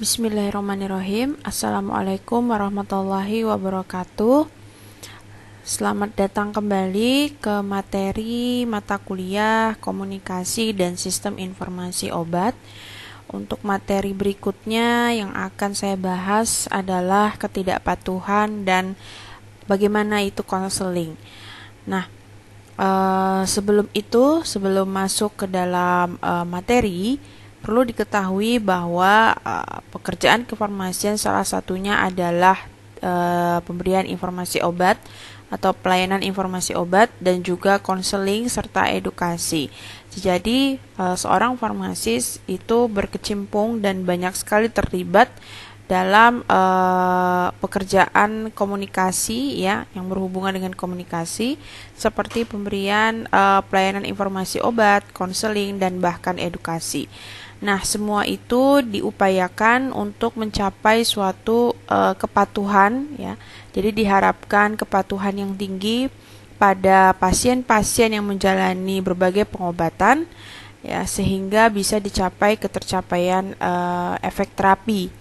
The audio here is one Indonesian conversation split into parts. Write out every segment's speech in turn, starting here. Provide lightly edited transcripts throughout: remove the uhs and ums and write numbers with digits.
Bismillahirrahmanirrahim. Assalamualaikum warahmatullahi wabarakatuh. Selamat datang kembali ke materi mata kuliah Komunikasi dan Sistem Informasi Obat. Untuk materi berikutnya yang akan saya bahas adalah ketidakpatuhan dan bagaimana itu konseling. Nah, sebelum masuk ke dalam materi, perlu diketahui bahwa pekerjaan kefarmasian salah satunya adalah pemberian informasi obat atau pelayanan informasi obat dan juga konseling serta edukasi. Jadi seorang farmasis itu berkecimpung dan banyak sekali terlibat dalam pekerjaan komunikasi ya yang berhubungan dengan komunikasi seperti pemberian pelayanan informasi obat, konseling dan bahkan edukasi. Nah, semua itu diupayakan untuk mencapai suatu kepatuhan ya. Jadi diharapkan kepatuhan yang tinggi pada pasien-pasien yang menjalani berbagai pengobatan ya sehingga bisa dicapai ketercapaian efek terapi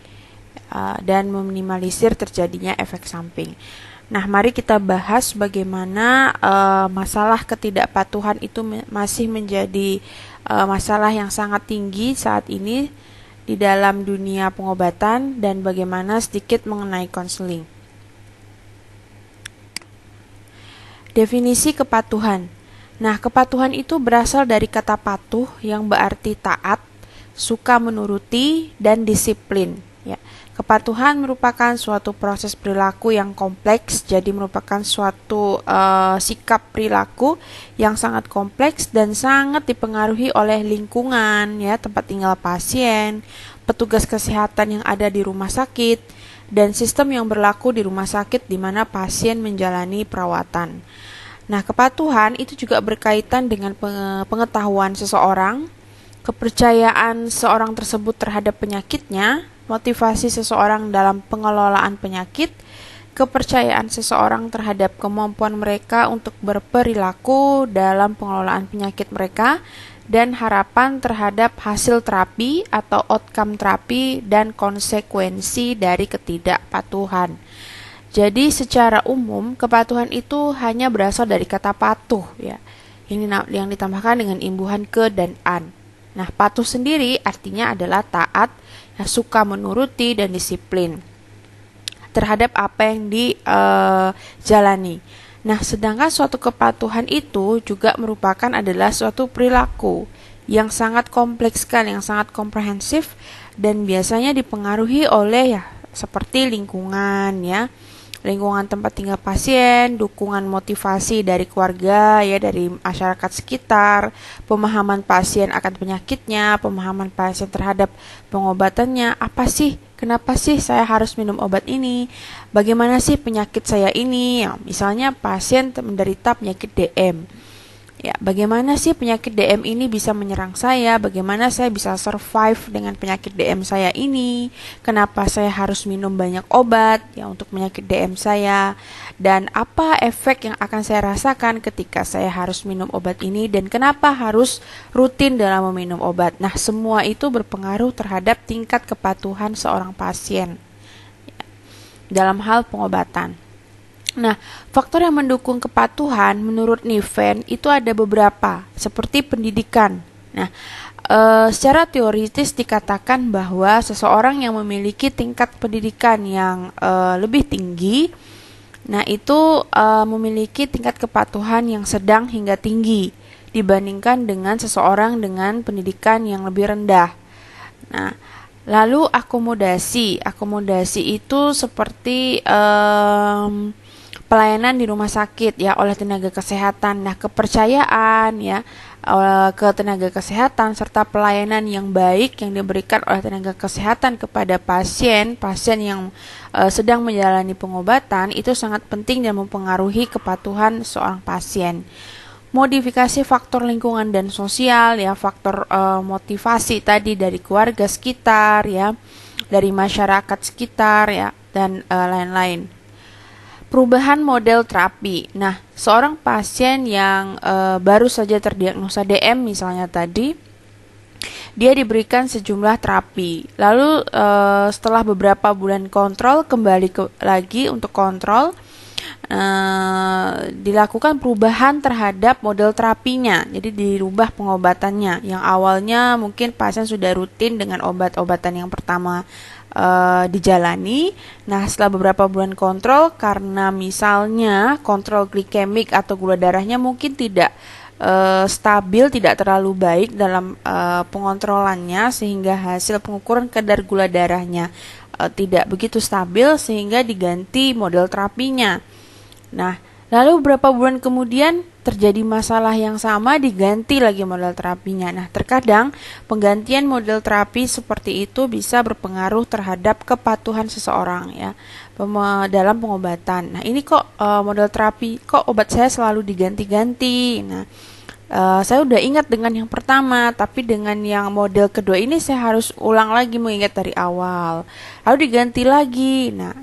dan meminimalisir terjadinya efek samping. Nah, mari kita bahas bagaimana masalah ketidakpatuhan itu masih menjadi masalah yang sangat tinggi saat ini di dalam dunia pengobatan dan bagaimana sedikit mengenai konseling. Definisi kepatuhan. Nah, kepatuhan itu berasal dari kata patuh yang berarti taat, suka menuruti, dan disiplin. Ya. Kepatuhan merupakan suatu proses perilaku yang kompleks, jadi merupakan suatu sikap perilaku yang sangat kompleks dan sangat dipengaruhi oleh lingkungan, ya, tempat tinggal pasien, petugas kesehatan yang ada di rumah sakit, dan sistem yang berlaku di rumah sakit di mana pasien menjalani perawatan. Nah, kepatuhan itu juga berkaitan dengan pengetahuan seseorang, kepercayaan seorang tersebut terhadap penyakitnya, motivasi seseorang dalam pengelolaan penyakit, kepercayaan seseorang terhadap kemampuan mereka untuk berperilaku dalam pengelolaan penyakit mereka, dan harapan terhadap hasil terapi atau outcome terapi dan konsekuensi dari ketidakpatuhan. Jadi secara umum kepatuhan itu hanya berasal dari kata patuh ya, yang ditambahkan dengan imbuhan ke dan an. Nah, patuh sendiri artinya adalah taat, suka menuruti dan disiplin terhadap apa yang dijalani. Nah, sedangkan suatu kepatuhan itu juga merupakan adalah suatu perilaku yang sangat kompleks yang sangat komprehensif dan biasanya dipengaruhi oleh seperti lingkungan lingkungan tempat tinggal pasien, dukungan motivasi dari keluarga dari masyarakat sekitar, pemahaman pasien akan penyakitnya, pemahaman pasien terhadap pengobatannya, kenapa sih saya harus minum obat ini, bagaimana sih penyakit saya ini, misalnya pasien menderita penyakit DM. Ya, bagaimana sih penyakit DM ini bisa menyerang saya? Bagaimana saya bisa survive dengan penyakit DM saya ini? Kenapa saya harus minum banyak obat untuk penyakit DM saya? Dan apa efek yang akan saya rasakan ketika saya harus minum obat ini? Dan kenapa harus rutin dalam meminum obat? Nah, semua itu berpengaruh terhadap tingkat kepatuhan seorang pasien dalam hal pengobatan. Nah, faktor yang mendukung kepatuhan menurut Niven itu ada beberapa, seperti pendidikan. Nah, secara teoritis dikatakan bahwa seseorang yang memiliki tingkat pendidikan yang lebih tinggi, nah itu memiliki tingkat kepatuhan yang sedang hingga tinggi dibandingkan dengan seseorang dengan pendidikan yang lebih rendah. Nah, lalu akomodasi itu seperti pelayanan di rumah sakit oleh tenaga kesehatan. Nah, kepercayaan ke tenaga kesehatan serta pelayanan yang baik yang diberikan oleh tenaga kesehatan kepada pasien yang sedang menjalani pengobatan itu sangat penting dan mempengaruhi kepatuhan seorang pasien. Modifikasi faktor lingkungan dan sosial faktor motivasi tadi dari keluarga sekitar dari masyarakat sekitar dan lain-lain. Perubahan model terapi. Nah, seorang pasien yang baru saja terdiagnosa DM misalnya tadi, dia diberikan sejumlah terapi. Lalu setelah beberapa bulan kontrol, kembali lagi untuk kontrol, dilakukan perubahan terhadap model terapinya. Jadi dirubah pengobatannya. Yang awalnya mungkin pasien sudah rutin dengan obat-obatan yang pertama dijalani. Nah, setelah beberapa bulan kontrol, karena misalnya kontrol glikemik atau gula darahnya mungkin tidak stabil, tidak terlalu baik dalam pengontrolannya, sehingga hasil pengukuran kadar gula darahnya tidak begitu stabil, sehingga diganti model terapinya. Nah, lalu beberapa bulan kemudian terjadi masalah yang sama, diganti lagi model terapinya. Nah, terkadang penggantian model terapi seperti itu bisa berpengaruh terhadap kepatuhan seseorang ya dalam pengobatan. Nah, ini kok model terapi, kok obat saya selalu diganti-ganti. Nah, saya udah ingat dengan yang pertama, tapi dengan yang model kedua ini saya harus ulang lagi mengingat dari awal. Lalu diganti lagi. Nah,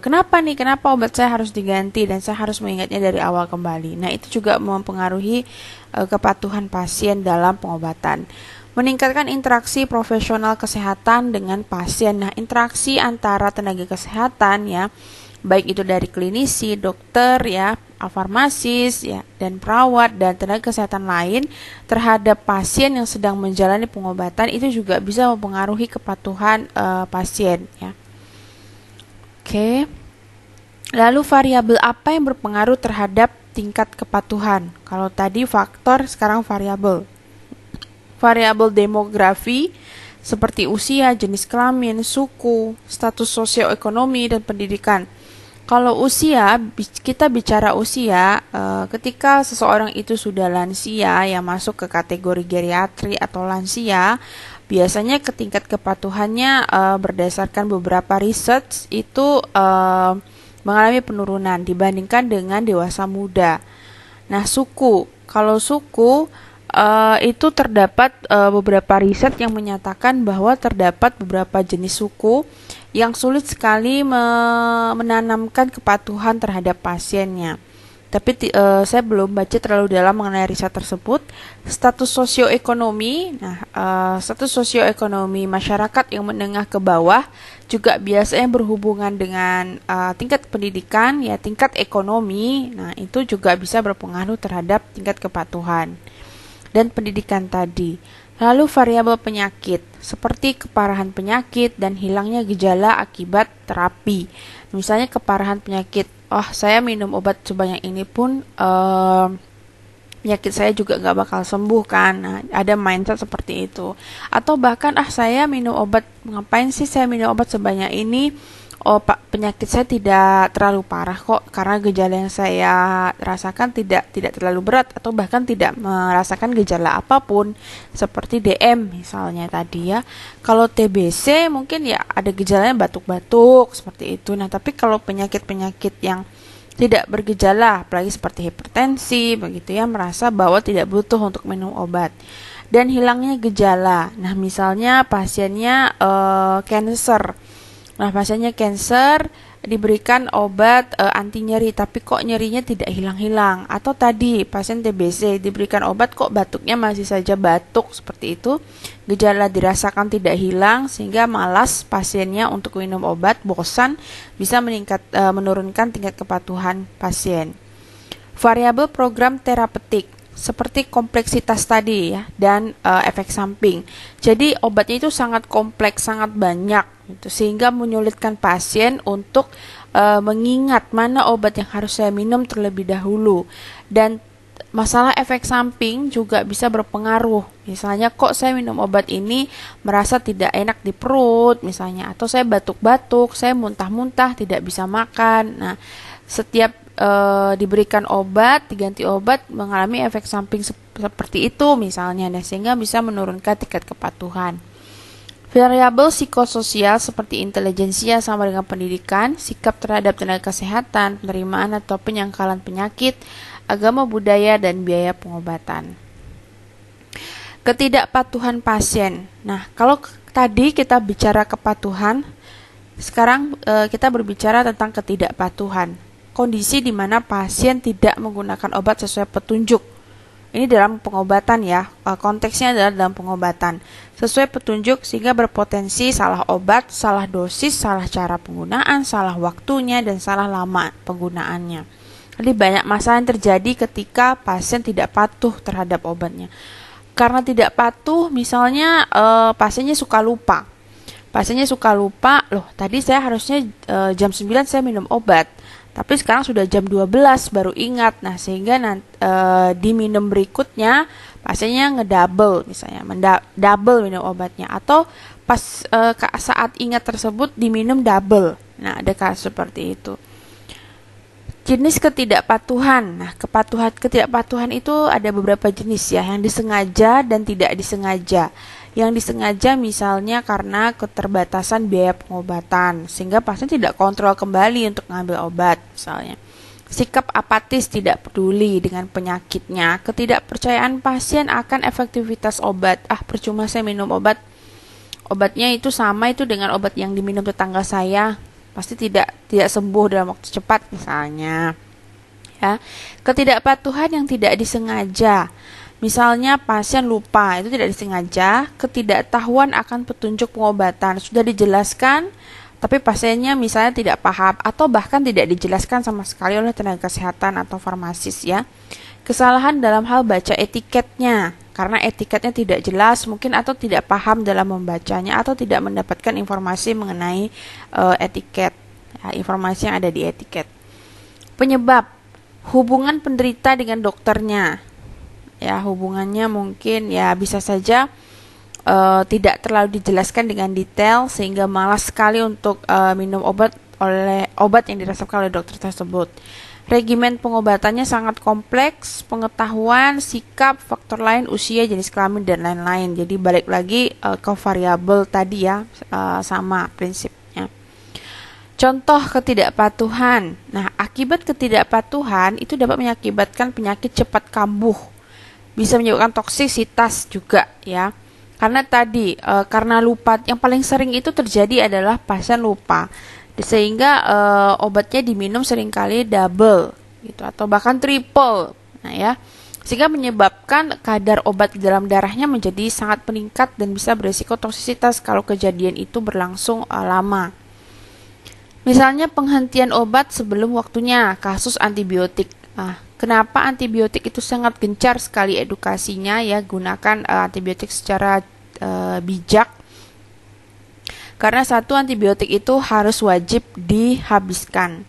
kenapa obat saya harus diganti dan saya harus mengingatnya dari awal kembali. Nah, itu juga mempengaruhi kepatuhan pasien dalam pengobatan. Meningkatkan interaksi profesional kesehatan dengan pasien. Nah, interaksi antara tenaga kesehatan ya, baik itu dari klinisi, dokter ya, farmasis ya, dan perawat dan tenaga kesehatan lain terhadap pasien yang sedang menjalani pengobatan, itu juga bisa mempengaruhi kepatuhan pasien ya. Oke. Lalu variabel apa yang berpengaruh terhadap tingkat kepatuhan? Kalau tadi faktor, sekarang variabel. Variabel demografi seperti usia, jenis kelamin, suku, status sosioekonomi, dan pendidikan. Kalau usia, kita bicara usia ketika seseorang itu sudah lansia yang masuk ke kategori geriatri atau lansia, biasanya tingkat kepatuhannya berdasarkan beberapa research itu mengalami penurunan dibandingkan dengan dewasa muda. Nah, suku, kalau suku itu terdapat beberapa riset yang menyatakan bahwa terdapat beberapa jenis suku yang sulit sekali menanamkan kepatuhan terhadap pasiennya. Tapi saya belum baca terlalu dalam mengenai riset tersebut. Status sosioekonomi, status sosioekonomi masyarakat yang menengah ke bawah juga biasanya berhubungan dengan tingkat pendidikan, ya tingkat ekonomi. Nah, itu juga bisa berpengaruh terhadap tingkat kepatuhan dan pendidikan tadi. Lalu variabel penyakit, seperti keparahan penyakit dan hilangnya gejala akibat terapi. Misalnya keparahan penyakit, saya minum obat sebanyak ini pun penyakit saya juga nggak bakal sembuh kan. Nah, ada mindset seperti itu. Atau bahkan saya minum obat, ngapain sih saya minum obat sebanyak ini? Penyakit saya tidak terlalu parah kok, karena gejala yang saya rasakan tidak terlalu berat, atau bahkan tidak merasakan gejala apapun seperti DM misalnya tadi ya. Kalau TBC mungkin ya ada gejalanya batuk-batuk seperti itu. Nah, tapi kalau penyakit-penyakit yang tidak bergejala, apalagi seperti hipertensi begitu ya, merasa bahwa tidak butuh untuk minum obat. Dan hilangnya gejala. Nah, misalnya pasiennya cancer. Nah, pasiennya cancer diberikan obat anti nyeri, tapi kok nyerinya tidak hilang-hilang. Atau tadi pasien TBC diberikan obat, kok batuknya masih saja batuk seperti itu. Gejala dirasakan tidak hilang, sehingga malas pasiennya untuk minum obat, bosan, bisa menurunkan tingkat kepatuhan pasien. Variabel program terapeutik seperti kompleksitas tadi ya, dan efek samping. Jadi obatnya itu sangat kompleks, sangat banyak gitu, sehingga menyulitkan pasien untuk mengingat mana obat yang harus saya minum terlebih dahulu. Dan masalah efek samping juga bisa berpengaruh. Misalnya kok saya minum obat ini merasa tidak enak di perut misalnya, atau saya batuk-batuk, saya muntah-muntah, tidak bisa makan. Nah, setiap diberikan obat, diganti obat, mengalami efek samping seperti itu misalnya, sehingga bisa menurunkan tingkat kepatuhan. Variabel psikososial seperti intelijensia sama dengan pendidikan, sikap terhadap tenaga kesehatan, penerimaan atau penyangkalan penyakit, agama budaya, dan biaya pengobatan. Ketidakpatuhan pasien. Nah, kalau tadi kita bicara kepatuhan, sekarang kita berbicara tentang ketidakpatuhan. Kondisi di mana pasien tidak menggunakan obat sesuai petunjuk Ini dalam pengobatan ya, konteksnya adalah dalam pengobatan. Sesuai petunjuk sehingga berpotensi salah obat, salah dosis, salah cara penggunaan, salah waktunya, dan salah lama penggunaannya. Jadi banyak masalah yang terjadi ketika pasien tidak patuh terhadap obatnya. Karena tidak patuh, misalnya pasiennya suka lupa. Pasiennya suka lupa, loh tadi saya harusnya jam 9 saya minum obat. Tapi sekarang sudah jam 12 baru ingat. Nah, sehingga di minum berikutnya pasiennya ngedouble misalnya, double minum obatnya, atau pas saat ingat tersebut diminum double. Nah, ada kasus seperti itu. Jenis ketidakpatuhan. Nah, ketidakpatuhan itu ada beberapa jenis ya, yang disengaja dan tidak disengaja. Yang disengaja misalnya karena keterbatasan biaya pengobatan, sehingga pasien tidak kontrol kembali untuk mengambil obat misalnya. Sikap apatis, tidak peduli dengan penyakitnya. Ketidakpercayaan pasien akan efektivitas obat. Percuma saya minum obat. Obatnya itu sama itu dengan obat yang diminum tetangga saya. Pasti tidak sembuh dalam waktu cepat misalnya. Ya. Ketidakpatuhan yang tidak disengaja. Misalnya pasien lupa, itu tidak disengaja, ketidaktahuan akan petunjuk pengobatan. Sudah dijelaskan, tapi pasiennya misalnya tidak paham, atau bahkan tidak dijelaskan sama sekali oleh tenaga kesehatan atau farmasis ya. Kesalahan dalam hal baca etiketnya, karena etiketnya tidak jelas mungkin, atau tidak paham dalam membacanya, atau tidak mendapatkan informasi mengenai etiket, ya, informasi yang ada di etiket. Penyebab, hubungan penderita dengan dokternya. Ya, hubungannya mungkin ya bisa saja tidak terlalu dijelaskan dengan detail sehingga malas sekali untuk minum obat yang diresepkan oleh dokter tersebut. Regimen pengobatannya sangat kompleks, pengetahuan, sikap, faktor lain, usia, jenis kelamin, dan lain-lain. Jadi balik lagi ke variabel tadi ya, sama prinsipnya. Contoh ketidakpatuhan. Nah, akibat ketidakpatuhan itu dapat mengakibatkan penyakit cepat kambuh. Bisa menyebabkan toksisitas juga ya. Karena tadi karena lupa, yang paling sering itu terjadi adalah pasien lupa. Sehingga obatnya diminum seringkali double gitu atau bahkan triple. Nah ya. Sehingga menyebabkan kadar obat di dalam darahnya menjadi sangat meningkat dan bisa berisiko toksisitas kalau kejadian itu berlangsung lama. Misalnya penghentian obat sebelum waktunya, kasus antibiotik. Kenapa antibiotik itu sangat gencar sekali edukasinya ya, gunakan antibiotik secara bijak. Karena satu antibiotik itu harus wajib dihabiskan.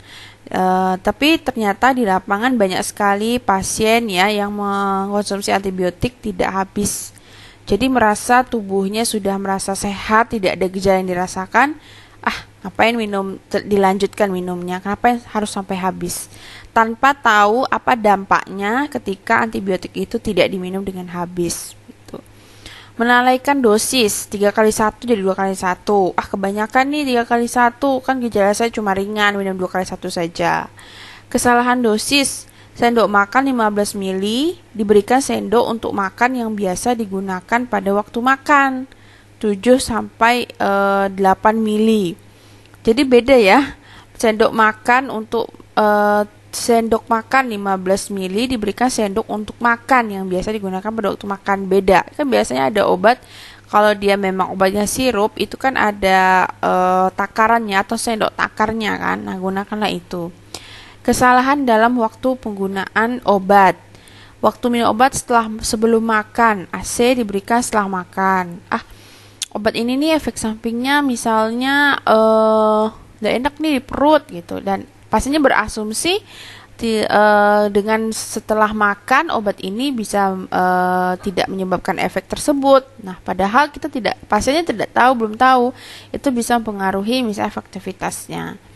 Tapi ternyata di lapangan banyak sekali pasien ya yang mengkonsumsi antibiotik tidak habis. Jadi merasa tubuhnya sudah merasa sehat, tidak ada gejala yang dirasakan. Ngapain dilanjutkan minumnya? Kenapa harus sampai habis? Tanpa tahu apa dampaknya ketika antibiotik itu tidak diminum dengan habis. Gitu. Melalaikan dosis 3x1 jadi 2x1. Kebanyakan nih 3x1, kan gejala saya cuma ringan, minum 2x1 saja. Kesalahan dosis, sendok makan 15 ml diberikan sendok untuk makan yang biasa digunakan pada waktu makan 7-8 ml. Jadi beda ya, sendok makan untuk sendok makan 15 ml diberikan sendok untuk makan yang biasa digunakan pada waktu makan, beda. Kan biasanya ada obat, kalau dia memang obatnya sirup, itu kan ada takarannya atau sendok takarnya kan, nah gunakanlah itu. Kesalahan dalam waktu penggunaan obat. Waktu minum obat sebelum makan, AC diberikan setelah makan. Obat ini nih efek sampingnya misalnya gak enak nih di perut gitu, dan pasiennya berasumsi dengan setelah makan obat ini bisa tidak menyebabkan efek tersebut. Nah, padahal pasiennya belum tahu itu bisa mempengaruhi misalnya efektivitasnya.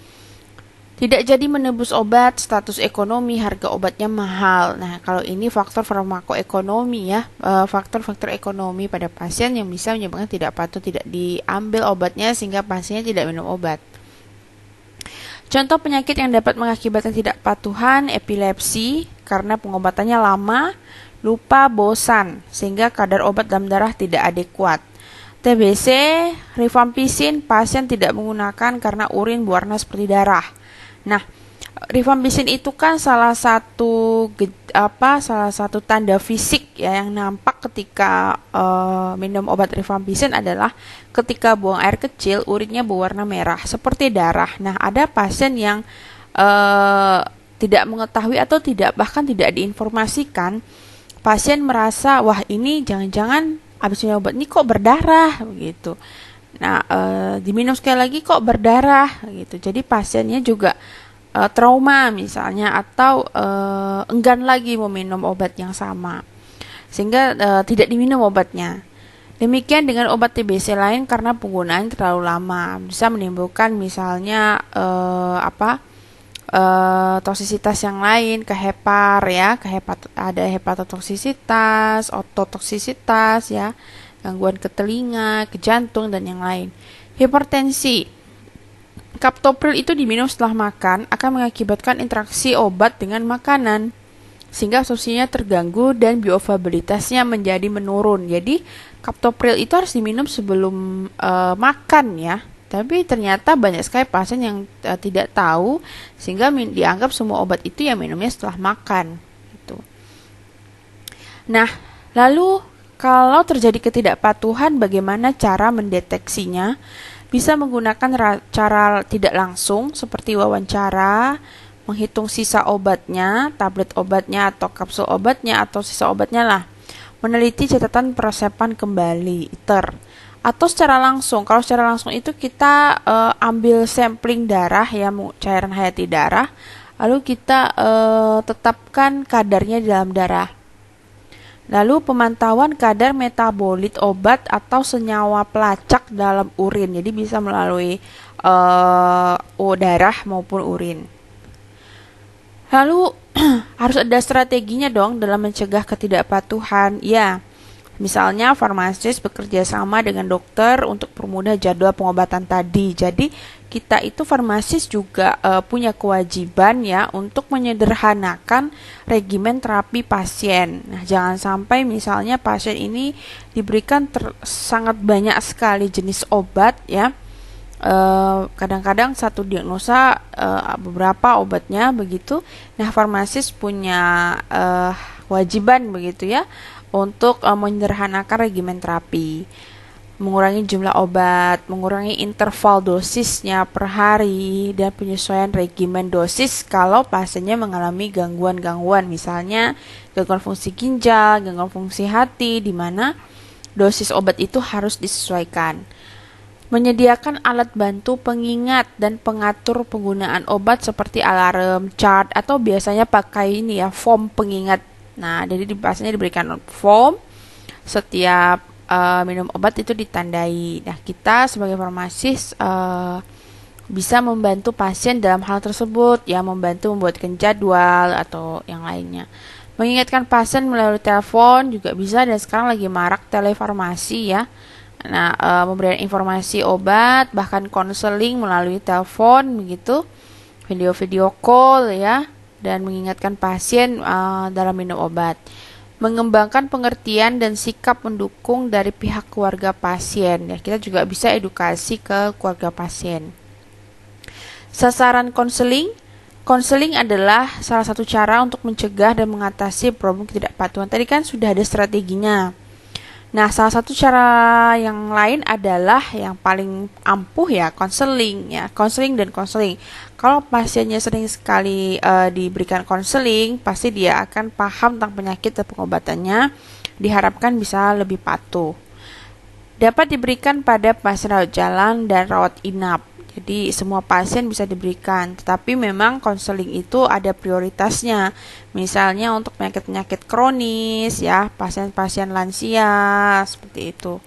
Tidak jadi menebus obat, status ekonomi, harga obatnya mahal. Nah, kalau ini faktor farmakoekonomi ya, faktor-faktor ekonomi pada pasien yang bisa menyebabkan tidak patuh, tidak diambil obatnya sehingga pasiennya tidak minum obat. Contoh penyakit yang dapat mengakibatkan tidak patuhan, epilepsi, karena pengobatannya lama, lupa, bosan, sehingga kadar obat dalam darah tidak adekuat. TBC, rifampicin, pasien tidak menggunakan karena urin berwarna seperti darah. Nah, Rifampicin itu kan salah satu tanda fisik ya yang nampak ketika minum obat rifampicin adalah ketika buang air kecil urinnya berwarna merah seperti darah. Nah, ada pasien yang tidak mengetahui atau bahkan tidak diinformasikan. Pasien merasa, wah ini jangan-jangan habis minum obat ini kok berdarah begitu. Nah, diminum sekali lagi kok berdarah gitu. Jadi pasiennya juga trauma misalnya atau enggan lagi meminum obat yang sama sehingga tidak diminum obatnya. Demikian dengan obat TBC lain karena penggunaan terlalu lama bisa menimbulkan misalnya toksisitas yang lain ke ada hepatotoksisitas, ototoksisitas ya, gangguan ke telinga, ke jantung dan yang lain. Hipertensi. Captopril itu diminum setelah makan akan mengakibatkan interaksi obat dengan makanan sehingga absorpsinya terganggu dan bioavailabilitasnya menjadi menurun. Jadi captopril itu harus diminum sebelum makan ya. Tapi ternyata banyak sekali pasien yang tidak tahu sehingga dianggap semua obat itu ya minumnya setelah makan gitu. Nah, lalu kalau terjadi ketidakpatuhan bagaimana cara mendeteksinya? Bisa menggunakan cara tidak langsung seperti wawancara, menghitung sisa obatnya, tablet obatnya atau kapsul obatnya atau sisa obatnya lah. Meneliti catatan peresepan kembali, ITER. Atau secara langsung, kalau secara langsung itu kita ambil sampling darah ya, cairan hayati darah, lalu kita tetapkan kadarnya di dalam darah. Lalu pemantauan kadar metabolit obat atau senyawa pelacak dalam urin. Jadi bisa melalui darah maupun urin. Lalu harus ada strateginya dong dalam mencegah ketidakpatuhan. Ya, misalnya farmasis bekerja sama dengan dokter untuk permudah jadwal pengobatan tadi. Jadi kita itu farmasis juga punya kewajiban ya untuk menyederhanakan regimen terapi pasien. Nah, jangan sampai misalnya pasien ini diberikan sangat banyak sekali jenis obat ya. Kadang-kadang satu diagnosa beberapa obatnya begitu. Nah, farmasis punya kewajiban begitu ya untuk menyederhanakan regimen terapi, mengurangi jumlah obat, mengurangi interval dosisnya per hari, dan penyesuaian regimen dosis kalau pasiennya mengalami gangguan-gangguan, misalnya gangguan fungsi ginjal, gangguan fungsi hati, di mana dosis obat itu harus disesuaikan. Menyediakan alat bantu pengingat dan pengatur penggunaan obat seperti alarm, chart, atau biasanya pakai ini ya, form pengingat. Nah, jadi pasiennya diberikan form setiap minum obat itu ditandai. Nah, kita sebagai farmasis bisa membantu pasien dalam hal tersebut, ya membantu membuatkan jadwal atau yang lainnya. Mengingatkan pasien melalui telepon juga bisa, dan sekarang lagi marak telefarmasi ya. Nah, memberikan informasi obat, bahkan konseling melalui telepon begitu, video-video call ya, dan mengingatkan pasien dalam minum obat. Mengembangkan pengertian dan sikap mendukung dari pihak keluarga pasien. Ya, kita juga bisa edukasi ke keluarga pasien. Sasaran konseling. Konseling adalah salah satu cara untuk mencegah dan mengatasi problem ketidakpatuhan. Tadi kan sudah ada strateginya. Nah, salah satu cara yang lain adalah yang paling ampuh ya, konseling ya, konseling dan konseling. Kalau pasiennya sering sekali diberikan konseling, pasti dia akan paham tentang penyakit dan pengobatannya, diharapkan bisa lebih patuh. Dapat diberikan pada pasien rawat jalan dan rawat inap. Jadi semua pasien bisa diberikan, tetapi memang konseling itu ada prioritasnya. Misalnya untuk penyakit-penyakit kronis ya, pasien-pasien lansia seperti itu.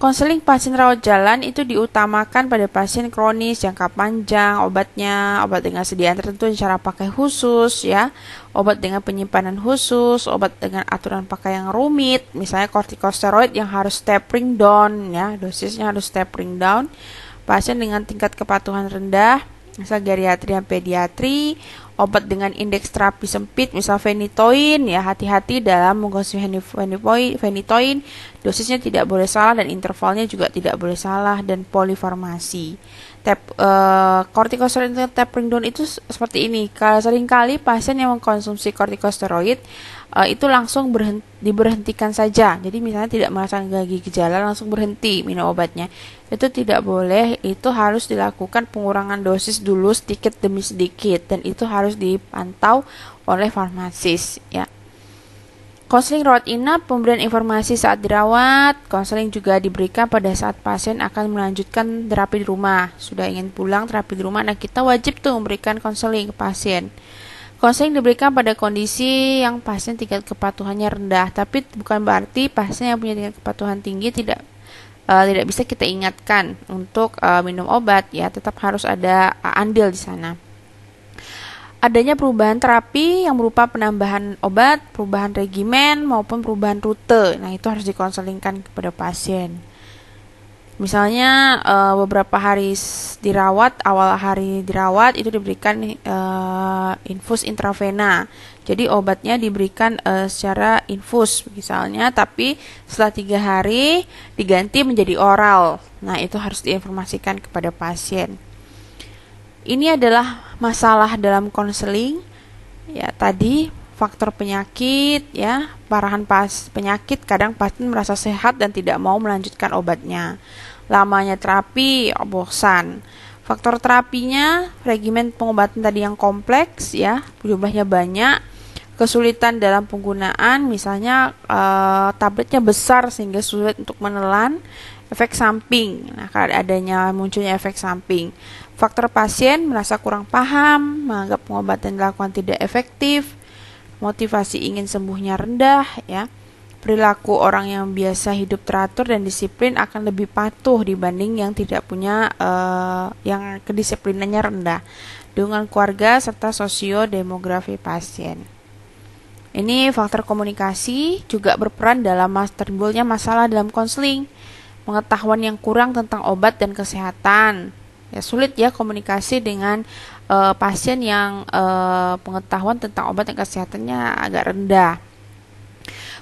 Konseling pasien rawat jalan itu diutamakan pada pasien kronis jangka panjang, obatnya, obat dengan sediaan tertentu, cara pakai khusus ya, obat dengan penyimpanan khusus, obat dengan aturan pakai yang rumit, misalnya kortikosteroid yang harus tapering down ya, dosisnya harus tapering down. Pasien dengan tingkat kepatuhan rendah, misal geriatri dan pediatri, obat dengan indeks terapi sempit, misal phenytoin, ya hati-hati dalam mengkonsumsi phenytoin, dosisnya tidak boleh salah dan intervalnya juga tidak boleh salah, dan polifarmasi. Kortikosteroid untuk tapering down itu seperti ini. Seringkali pasien yang mengkonsumsi kortikosteroid itu langsung diberhentikan saja. Jadi misalnya tidak merasakan gejala, langsung berhenti minum obatnya. Itu tidak boleh, itu harus dilakukan pengurangan dosis dulu sedikit demi sedikit, dan itu harus dipantau oleh farmasis, ya. Konseling rawat inap, pemberian informasi saat dirawat. Konseling juga diberikan pada saat pasien akan melanjutkan terapi di rumah. Sudah ingin pulang terapi di rumah, nah kita wajib tuh memberikan konseling ke pasien. Konseling diberikan pada kondisi yang pasien tingkat kepatuhannya rendah, tapi bukan berarti pasien yang punya tingkat kepatuhan tinggi tidak bisa kita ingatkan untuk minum obat, ya. Tetap harus ada andil di sana. Adanya perubahan terapi yang berupa penambahan obat, perubahan regimen, maupun perubahan rute. Nah, itu harus dikonselingkan kepada pasien. Misalnya beberapa hari dirawat, awal hari dirawat itu diberikan infus intravena. Jadi obatnya diberikan secara infus misalnya, tapi setelah 3 hari diganti menjadi oral. Nah, itu harus diinformasikan kepada pasien. Ini adalah masalah dalam konseling, ya. Tadi faktor penyakit, ya, parahan penyakit, kadang pasien merasa sehat dan tidak mau melanjutkan obatnya. Lamanya terapi, bosan. Faktor terapinya, regimen pengobatan tadi yang kompleks, ya, jumlahnya banyak, kesulitan dalam penggunaan, misalnya tabletnya besar sehingga sulit untuk menelan, efek samping. Nah, adanya munculnya efek samping. Faktor pasien merasa kurang paham, menganggap pengobatan dilakukan tidak efektif, motivasi ingin sembuhnya rendah, ya. Perilaku orang yang biasa hidup teratur dan disiplin akan lebih patuh dibanding yang tidak punya yang kedisiplinannya rendah. Dukungan keluarga serta sosiodemografi pasien. Ini faktor komunikasi juga berperan dalam timbulnya masalah dalam konseling. Pengetahuan yang kurang tentang obat dan kesehatan. Ya, sulit ya komunikasi dengan pasien yang pengetahuan tentang obat dan kesehatannya agak rendah.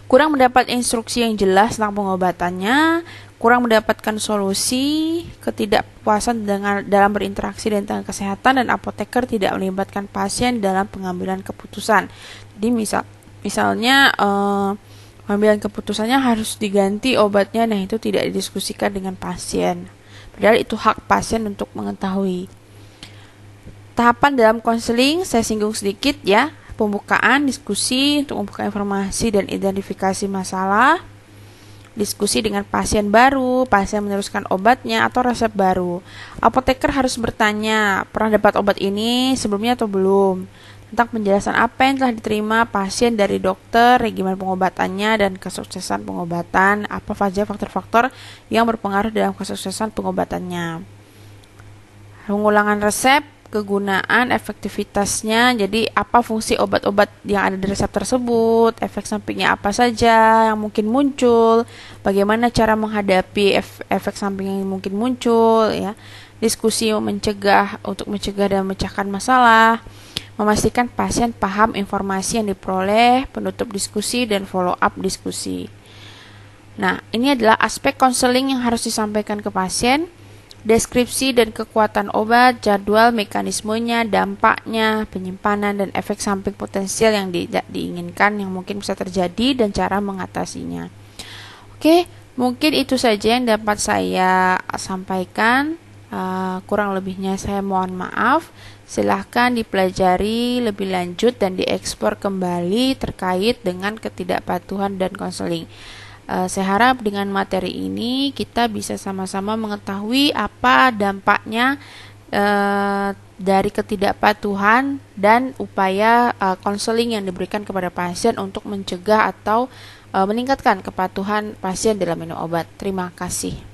Kurang mendapat instruksi yang jelas tentang pengobatannya, kurang mendapatkan solusi, ketidakpuasan dalam berinteraksi dengan kesehatan, dan apoteker tidak melibatkan pasien dalam pengambilan keputusan. Jadi misalnya pengambilan keputusannya harus diganti obatnya, nah itu tidak didiskusikan dengan pasien. Padahal itu hak pasien untuk mengetahui. Tahapan dalam konseling saya singgung sedikit, ya. Pembukaan, diskusi untuk membuka informasi dan identifikasi masalah. Diskusi dengan pasien baru, pasien meneruskan obatnya atau resep baru. Apoteker harus bertanya, pernah dapat obat ini sebelumnya atau belum? Tentang penjelasan apa yang telah diterima pasien dari dokter, regimen pengobatannya, dan kesuksesan pengobatan, apa saja faktor-faktor yang berpengaruh dalam kesuksesan pengobatannya. Pengulangan resep, kegunaan, efektivitasnya, jadi apa fungsi obat-obat yang ada di resep tersebut, efek sampingnya apa saja yang mungkin muncul, bagaimana cara menghadapi efek samping yang mungkin muncul, ya. Diskusi untuk mencegah dan memecahkan masalah. Memastikan pasien paham informasi yang diperoleh, penutup diskusi, dan follow up diskusi. Nah, ini adalah aspek konseling yang harus disampaikan ke pasien. Deskripsi dan kekuatan obat, jadwal, mekanismenya, dampaknya, penyimpanan, dan efek samping potensial yang tidak diinginkan yang mungkin bisa terjadi, dan cara mengatasinya. Oke, mungkin itu saja yang dapat saya sampaikan. Kurang lebihnya saya mohon maaf. Silahkan dipelajari lebih lanjut dan dieksplor kembali terkait dengan ketidakpatuhan dan konseling. Saya harap dengan materi ini kita bisa sama-sama mengetahui apa dampaknya dari ketidakpatuhan dan upaya konseling yang diberikan kepada pasien untuk mencegah atau meningkatkan kepatuhan pasien dalam minum obat. Terima kasih.